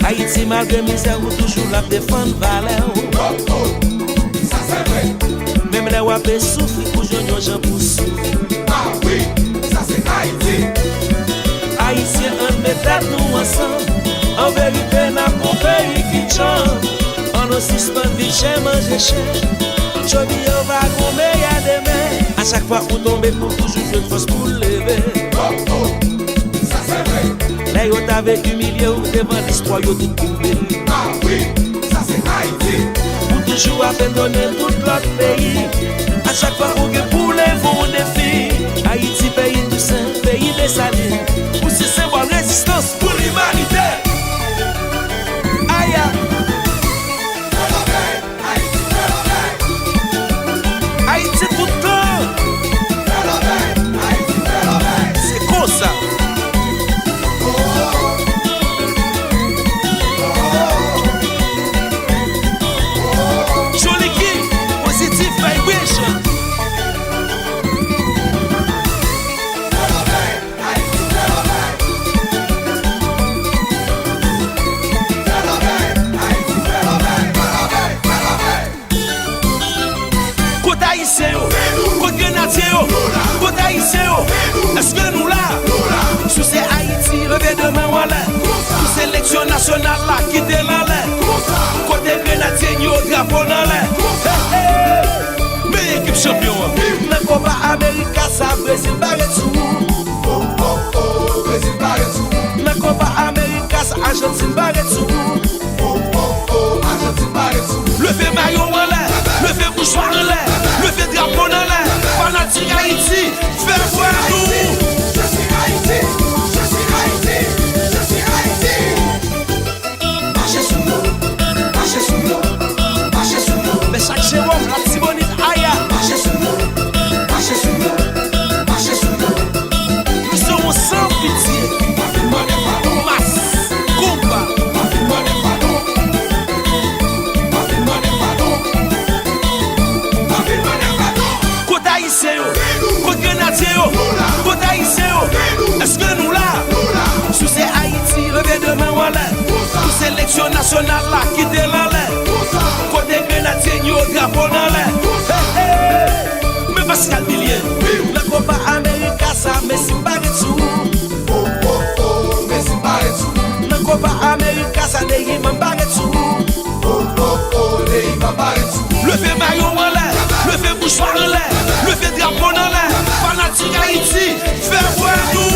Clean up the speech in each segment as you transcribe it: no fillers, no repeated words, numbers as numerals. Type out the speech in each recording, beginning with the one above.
Haïti, malgré misère, ou toujours la défendre valeur. Ça c'est vrai. Même les wapes souffrent, pour jouer nos gens pour souffrir. Ah oui, ça c'est Haïti. Haïtiens, on met nous ensemble. En vérité, n'a pas pays qui chante. On aussi suspend vie chez manger cher. Chobi on va combler à demain. À chaque fois qu'on tombe pour toujours je force pour lever. Ça c'est vrai. Là yo t'avais humilié ou devant l'histoire yo tout tombé. Ah oui, ça c'est Haïti. Pour toujours abandonner tout l'autre pays. À chaque fois qu'on gagne pour les bons défis. Haïti pays du sein, pays des salines. Pour ce symbole résistance pour l'humanité. Aïe. Haïti tout le temps. C'est comme ça. Joli qui, positive vibration. Côte haïtien, côte grenadier, côte haïtien, est-ce que nous là? Sous ces Haïti, levé de main voilà. Sous sélection nationale là, qui est dans l'air. Côté grenadier, yo drapeau dans l'air. Mais équipe champion, la Konpa America, ça Brésil barre tout. Brésil barre tout. La Konpa America, ça Argentine barre tout. Argentine barre tout. Levé maillot en l'air, levé mouchoir en l'air, levé drapeau dans l'air. Fanatique Haïti, fais voir nous. Je suis Haïti, je suis Haïti, je suis Haïti. Marchez sous nous, marchez sous nous, marchez sous nous. Mais chaque chérof, la Tibonite, aïe. Marchez sous nous, marchez sous nous, marchez sous nous. Nous serons sans pitié. Ma vie m'en est pardon, Masse, Konpa. ma vie m'en est pardon. Ma vie m'en est pardon. Ma vie m'en est pardon. Côte haïtien, côte grenadier, côte haïtien. Est-ce que nous là? Sous ces Haïti, levé de main voilà. Sous sélection nationale là, qui est dans l'air. Côté grenadier, yo drapeau dans l'air. Mais Pascal Millier, la Konpa America, ça Messi barre tout. Mais c'est pas tout. La Konpa America, ça Neymar barre tout. Les va barre tout. Levé maillot en l'air, levé mouchoir en l'air, levé drapeau dans l'air. Fanatique Haïti, fais voir nous.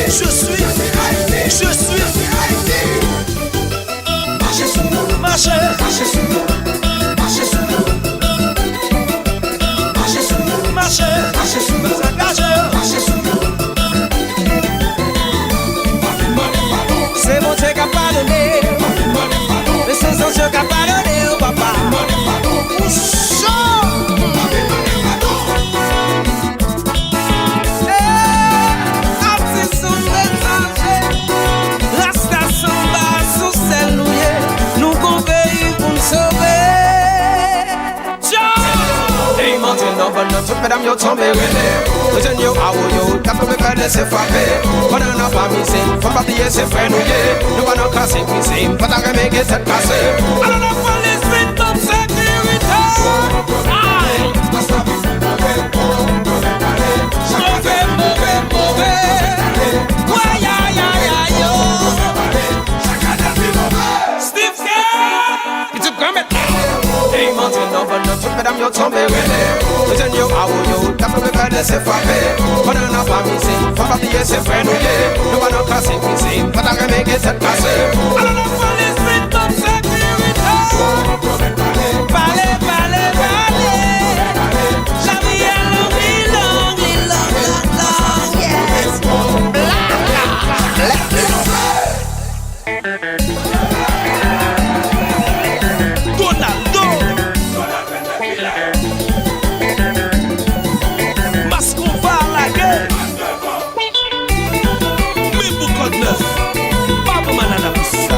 Je suis Haïti, je suis Haïti. Marchez sous nous, marché. marchez sous nous, marchez sous nous. Marchez sous nous, Marché, marchez sous nous, engagé. marchez sous nous. Ma vie m'en est pardon, C'est mon Dieu qui a pardonné. ma vie m'en est pardon, Mais c'est son Dieu qui a pardonné, oh papa. m'en est pardon. Chaud. Ma vie m'en est pardon. Apti sous le Rasta samba sous celle nouillée. Nous qu'on pays pour nous sauver. Hey, maintenant, bonne toute mesdames, yo tombé relais. Les jeunes, yo, ah, yo, t'as pas me faire laisser frapper. Pendant la famille, c'est, faut pas plier ses frères, nous allons casser, cuisine, pas ta remède, c'est cassé. Alors la police vite comme sécurité. Mauvais. Ouais, ya, yo. Steve Kerr. It's a garment. Hey, maintenant, bonne toute mesdames, yo tombé relais. Les jeunes, yo, ah, yo, t'as pas me faire laisser frapper. Pendant la famille, c'est, faut pas plier ses frères, nous allons casser, cuisine, pas ta remède, c'est cassé. Alors la police vite comme sécurité. Parlez. La vie est longue, yes. Donaldo. Parce qu'on va à la guerre. Mais beaucoup de neuf. Pas pour manana pour ça.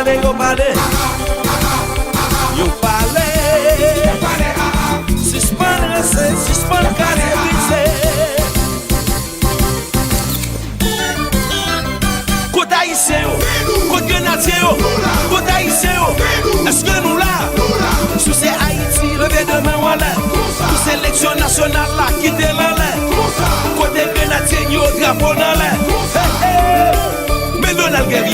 parlé, yo parlé. Yo parlé. Suspend carré brisé. Côte haïtien yo, côte grenadier yo, côte haïtien yo. Est-ce que nous là? Sous ces Haïti, levé de main en l'air. Sous sélection nationale là, quittez l'enlève. Côté grenadier yo, drapeau dans l'air. Mais Donald Guerre